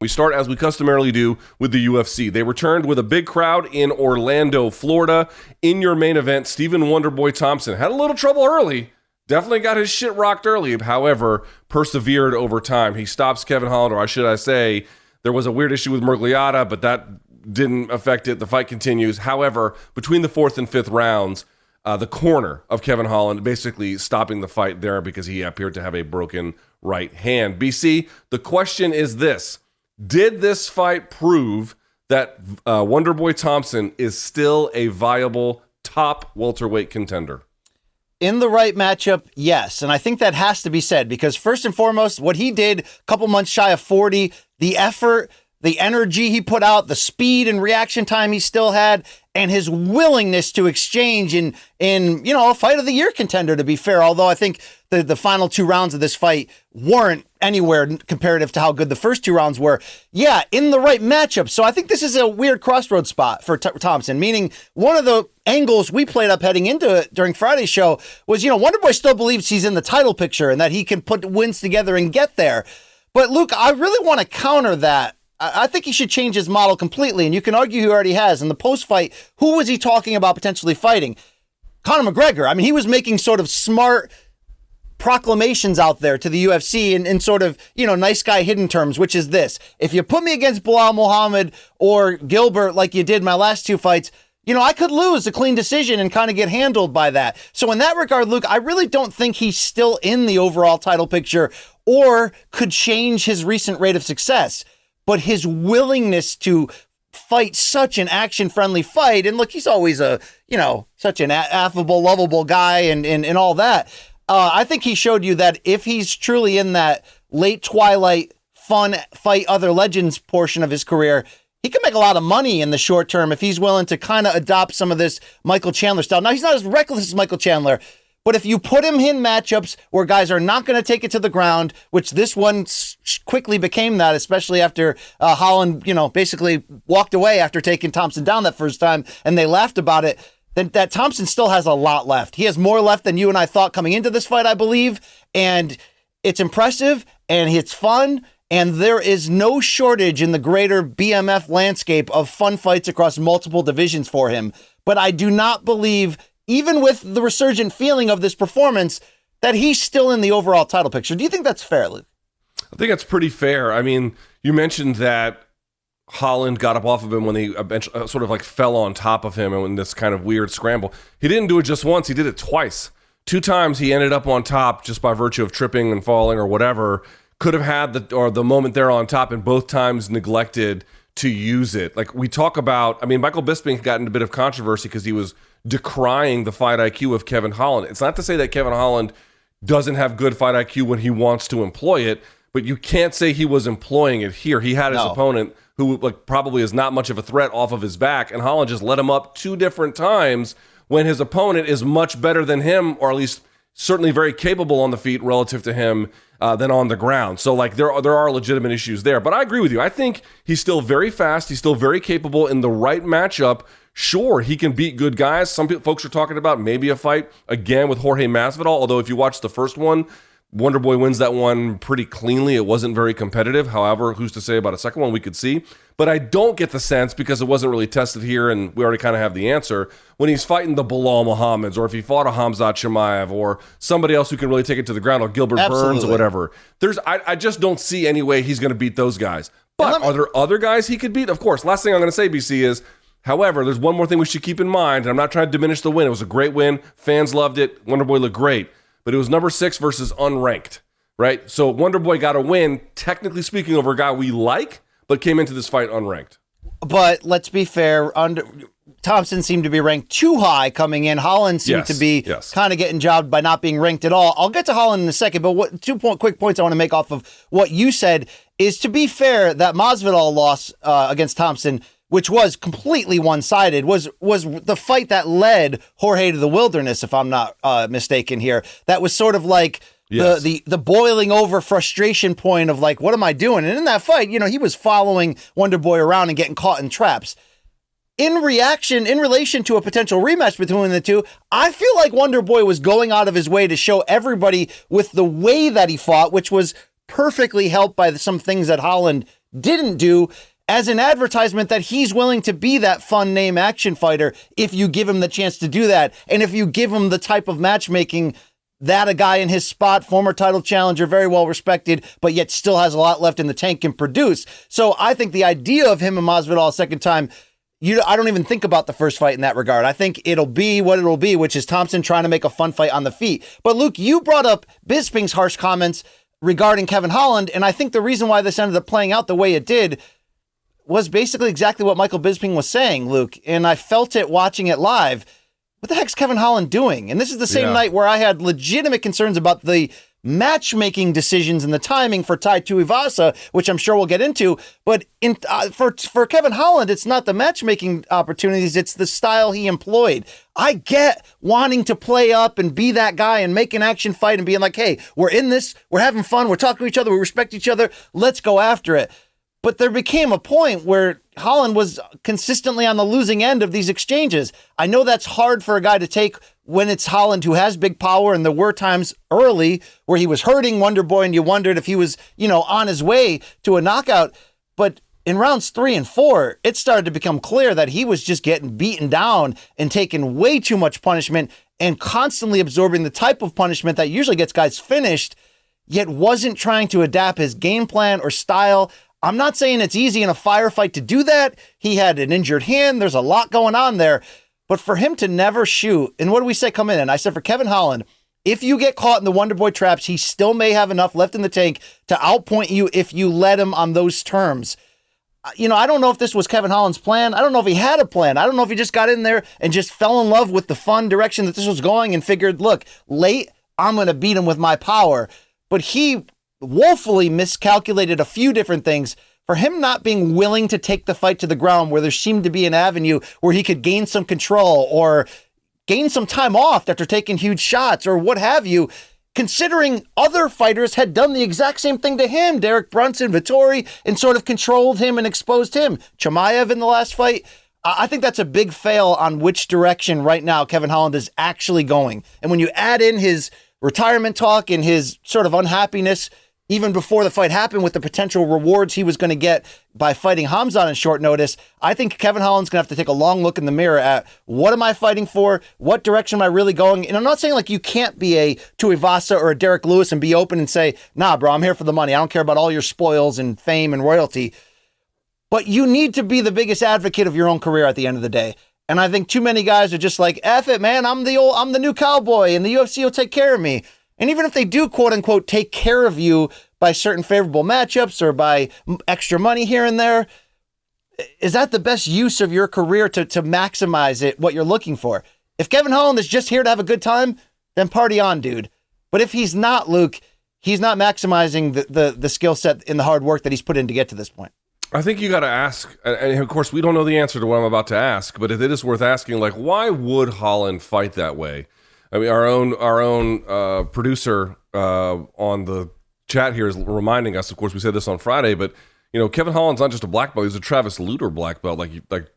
We start as we customarily do with the UFC. They returned with a big crowd in Orlando, Florida. In your main event, Stephen Wonderboy Thompson had a little trouble early. Definitely got his shit rocked early. However, persevered over time. He stops Kevin Holland, or should I say, there was a weird issue with Mergliata, but that didn't affect it. The fight continues. However, between the 4th and 5th rounds, the corner of Kevin Holland basically stopping the fight there because he appeared to have a broken right hand. BC, the question is this. Did this fight prove that Wonderboy Thompson is still a viable top welterweight contender? In the right matchup, yes. And I think that has to be said because first and foremost, what he did a couple months shy of 40, the effort, the energy he put out, the speed and reaction time he still had, and his willingness to exchange in a fight of the year contender, to be fair. Although I think the final 2 rounds of this fight weren't anywhere comparative to how good the first 2 rounds were. Yeah, in the right matchup. So I think this is a weird crossroads spot for Thompson, meaning one of the angles we played up heading into it during Friday's show was, Wonderboy still believes he's in the title picture and that he can put wins together and get there. But Luke, I really want to counter that. I think he should change his model completely, and you can argue he already has. In the post-fight, who was he talking about potentially fighting? Conor McGregor. I mean, he was making sort of smart proclamations out there to the UFC in sort of, nice guy hidden terms, which is this. If you put me against Bilal Muhammad or Gilbert like you did my last 2 fights, I could lose a clean decision and kind of get handled by that. So in that regard, Luke, I really don't think he's still in the overall title picture or could change his recent rate of success. But his willingness to fight such an action-friendly fight, and look, he's always such an affable, lovable guy and all that. I think he showed you that if he's truly in that late twilight, fun, fight other legends portion of his career, he can make a lot of money in the short term if he's willing to kind of adopt some of this Michael Chandler style. Now, he's not as reckless as Michael Chandler, but if you put him in matchups where guys are not going to take it to the ground, which this one quickly became that, especially after Holland, basically walked away after taking Thompson down that first time, and they laughed about it, then that Thompson still has a lot left. He has more left than you and I thought coming into this fight, I believe, and it's impressive, and it's fun, and there is no shortage in the greater BMF landscape of fun fights across multiple divisions for him. But I do not believe, even with the resurgent feeling of this performance, that he's still in the overall title picture. Do you think that's fair, Luke? I think that's pretty fair. I mean, you mentioned that Holland got up off of him when he eventually sort of like fell on top of him and in this kind of weird scramble. He didn't do it just once. He did it twice. 2 times he ended up on top just by virtue of tripping and falling or whatever. Could have had the moment there on top, and both times neglected to use it. Like we talk about, Michael Bisping got into a bit of controversy because he was decrying the fight IQ of Kevin Holland. It's not to say that Kevin Holland doesn't have good fight IQ when he wants to employ it, but you can't say he was employing it here. He had his opponent who probably is not much of a threat off of his back, and Holland just let him up 2 different times when his opponent is much better than him, or at least certainly very capable on the feet relative to him than on the ground. So there are legitimate issues there. But I agree with you. I think he's still very fast. He's still very capable in the right matchup. Sure, he can beat good guys. Some folks are talking about maybe a fight again with Jorge Masvidal, although if you watch the first one, Wonderboy wins that one pretty cleanly. It wasn't very competitive. However, who's to say about a second one? We could see. But I don't get the sense, because it wasn't really tested here and we already kind of have the answer, when he's fighting the Bilal Muhammads, or if he fought a Hamzat Chimaev or somebody else who can really take it to the ground, or Gilbert Burns or whatever. I just don't see any way he's going to beat those guys. But are there other guys he could beat? Of course. Last thing I'm going to say, BC, is, however, there's one more thing we should keep in mind, and I'm not trying to diminish the win. It was a great win. Fans loved it. Wonderboy looked great. But it was number 6 versus unranked, right? So Wonderboy got a win, technically speaking, over a guy we like, but came into this fight unranked. But let's be fair, Thompson seemed to be ranked too high coming in. Holland seemed to be kind of getting jobbed by not being ranked at all. I'll get to Holland in a second, but 2 quick points I want to make off of what you said is, to be fair, that Masvidal loss against Thompson, which was completely one-sided, was the fight that led Jorge to the wilderness, if I'm not mistaken here. That was sort of like the boiling over frustration point of like, what am I doing? And in that fight, he was following Wonderboy around and getting caught in traps. In relation to a potential rematch between the two, I feel like Wonderboy was going out of his way to show everybody with the way that he fought, which was perfectly helped by some things that Holland didn't do as an advertisement that he's willing to be that fun name action fighter if you give him the chance to do that. And if you give him the type of matchmaking that a guy in his spot, former title challenger, very well respected, but yet still has a lot left in the tank, can produce. So I think the idea of him and Masvidal a second time, I don't even think about the first fight in that regard. I think it'll be what it'll be, which is Thompson trying to make a fun fight on the feet. But Luke, you brought up Bisping's harsh comments regarding Kevin Holland, and I think the reason why this ended up playing out the way it did was basically exactly what Michael Bisping was saying, Luke, and I felt it watching it live. What the heck's Kevin Holland doing? And this is the same night where I had legitimate concerns about the matchmaking decisions and the timing for Tai Tuivasa, which I'm sure we'll get into. But for Kevin Holland, it's not the matchmaking opportunities, it's the style he employed. I get wanting to play up and be that guy and make an action fight and being like, hey, we're in this, we're having fun, we're talking to each other, we respect each other, let's go after it. But there became a point where Holland was consistently on the losing end of these exchanges. I know that's hard for a guy to take when it's Holland who has big power, and there were times early where he was hurting Wonder Boy and you wondered if he was, on his way to a knockout. But in rounds 3 and 4, it started to become clear that he was just getting beaten down and taking way too much punishment and constantly absorbing the type of punishment that usually gets guys finished, yet wasn't trying to adapt his game plan or style. I'm not saying it's easy in a firefight to do that. He had an injured hand. There's a lot going on there. But for him to never shoot, and what do we say coming in? I said for Kevin Holland, if you get caught in the Wonder Boy traps, he still may have enough left in the tank to outpoint you if you let him on those terms. I don't know if this was Kevin Holland's plan. I don't know if he had a plan. I don't know if he just got in there and just fell in love with the fun direction that this was going and figured, look, late, I'm going to beat him with my power. But he woefully miscalculated a few different things. For him not being willing to take the fight to the ground where there seemed to be an avenue where he could gain some control or gain some time off after taking huge shots or what have you, considering other fighters had done the exact same thing to him. Derek Brunson, Vettori, and sort of controlled him and exposed him. Chimaev in the last fight. I think that's a big fail on which direction right now Kevin Holland is actually going. And when you add in his retirement talk and his sort of unhappiness even before the fight happened with the potential rewards he was going to get by fighting Hamza on short notice, I think Kevin Holland's going to have to take a long look in the mirror at what am I fighting for? What direction am I really going? And I'm not saying like you can't be a Tuivasa or a Derek Lewis and be open and say, nah, bro, I'm here for the money. I don't care about all your spoils and fame and royalty. But you need to be the biggest advocate of your own career at the end of the day. And I think too many guys are just like, F it, man. I'm the new cowboy and the UFC will take care of me. And even if they do, quote unquote, take care of you by certain favorable matchups or by extra money here and there, is that the best use of your career to maximize it, what you're looking for? If Kevin Holland is just here to have a good time, then party on, dude. But if he's not, Luke, he's not maximizing the skill set and the hard work that he's put in to get to this point. I think you got to ask, and of course we don't know the answer to what I'm about to ask, but it is worth asking, like, why would Holland fight that way? I mean, our own producer on the chat here is reminding us. Of course, we said this on Friday, but Kevin Holland's not just a black belt; he's a Travis Lutter black belt. Like,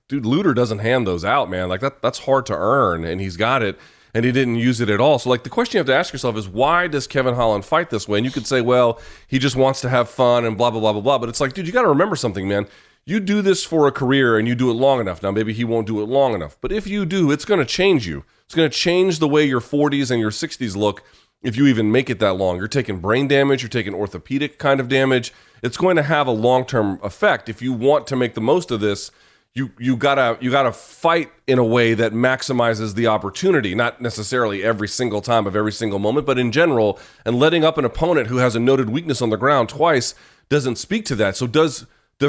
dude, Lutter doesn't hand those out, man. Like that's hard to earn, and he's got it, and he didn't use it at all. So, like, the question you have to ask yourself is, why does Kevin Holland fight this way? And you could say, well, he just wants to have fun and blah blah blah blah blah. But it's like, dude, you got to remember something, man. You do this for a career and you do it long enough. Now, maybe he won't do it long enough, but if you do, it's going to change you. It's going to change the way your 40s and your 60s look if you even make it that long. You're taking brain damage. You're taking orthopedic kind of damage. It's going to have a long-term effect. If you want to make the most of this, you gotta fight in a way that maximizes the opportunity, not necessarily every single time of every single moment, but in general. And letting up an opponent who has a noted weakness on the ground twice doesn't speak to that. So does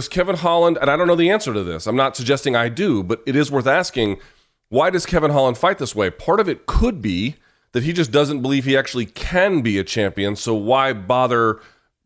Kevin Holland, and I don't know the answer to this, I'm not suggesting I do, but it is worth asking, why does Kevin Holland fight this way? Part of it could be that he just doesn't believe he actually can be a champion, so why bother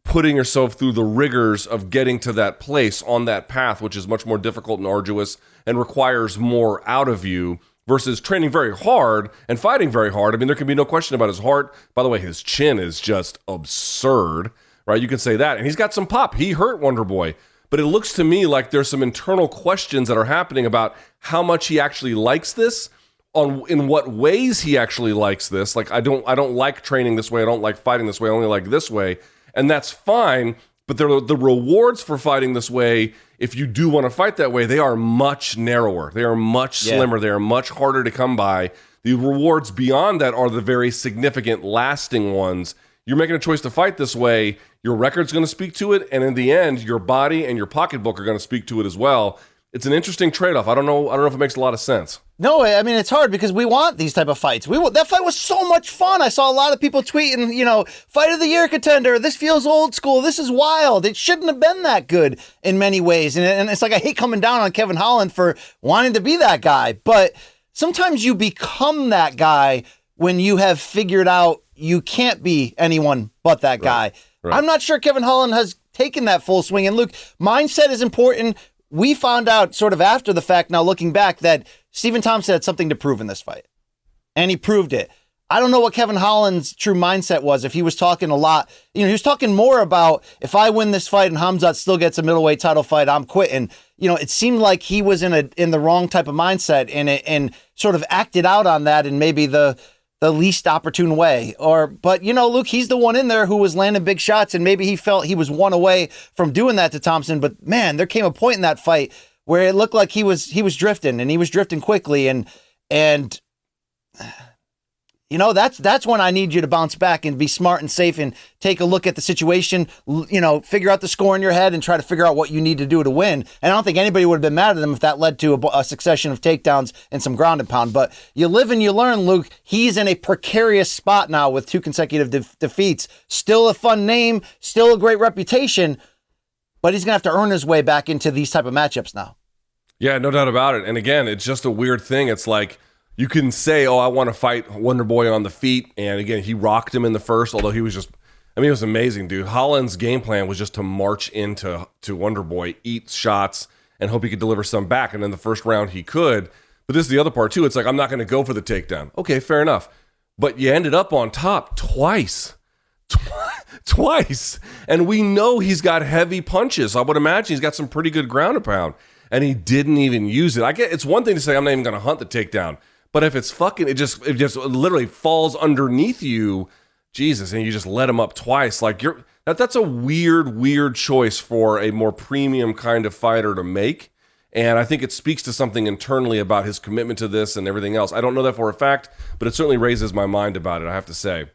putting yourself through the rigors of getting to that place on that path, which is much more difficult and arduous and requires more out of you versus training very hard and fighting very hard. I mean, there can be no question about his heart. By the way, his chin is just absurd, right? You can say that. And he's got some pop. He hurt Wonder Boy. But it looks to me like there's some internal questions that are happening about how much he actually likes this, in what ways he actually likes this. Like, I don't like training this way. I don't like fighting this way. I only like this way. And that's fine But the rewards for fighting this way, if you do want to fight that way, they are much narrower. They are much slimmer. They are much harder to come by. The rewards beyond that are the very significant, lasting ones. You're making a choice to fight this way. Your record's going to speak to it, and in the end, your body and your pocketbook are going to speak to it as well. It's an interesting trade-off. I don't know if it makes a lot of sense. No, I mean, it's hard because we want these type of fights. That fight was so much fun. I saw a lot of people tweeting, fight of the year contender. This feels old school. This is wild. It shouldn't have been that good in many ways. And it's like I hate coming down on Kevin Holland for wanting to be that guy. But sometimes you become that guy when you have figured out you can't be anyone but that guy. Right. I'm not sure Kevin Holland has taken that full swing. And Luke, mindset is important. We found out sort of after the fact, now looking back, that Stephen Thompson had something to prove in this fight. And he proved it. I don't know what Kevin Holland's true mindset was. If he was talking a lot, he was talking more about, if I win this fight and Khamzat still gets a middleweight title fight, I'm quitting. It seemed like he was in the wrong type of mindset and sort of acted out on that in maybe the least opportune way. But Luke, he's the one in there who was landing big shots, and maybe he felt he was one away from doing that to Thompson. But man, there came a point in that fight where it looked like he was drifting, and he was drifting quickly, and that's when I need you to bounce back and be smart and safe and take a look at the situation, figure out the score in your head and try to figure out what you need to do to win. And I don't think anybody would have been mad at him if that led to a succession of takedowns and some ground and pound. But you live and you learn, Luke. He's in a precarious spot now with 2 consecutive defeats. Still a fun name, still a great reputation, but he's going to have to earn his way back into these type of matchups now. Yeah, no doubt about it. And again, it's just a weird thing. It's like, you can say, I want to fight Wonder Boy on the feet. And again, he rocked him in the first, although he was just, it was amazing, dude. Holland's game plan was just to march into Wonder Boy, eat shots, and hope he could deliver some back. And in the first round, he could. But this is the other part, too. It's like, I'm not going to go for the takedown. Okay, fair enough. But you ended up on top twice. Twice. And we know he's got heavy punches. I would imagine he's got some pretty good ground and pound. And he didn't even use it. It's one thing to say, I'm not even going to hunt the takedown. But if it's it just literally falls underneath you, Jesus, and you just let him up twice, like that's a weird choice for a more premium kind of fighter to make. And I think it speaks to something internally about his commitment to this and everything else. I don't know that for a fact, but it certainly raises my mind about it, I have to say.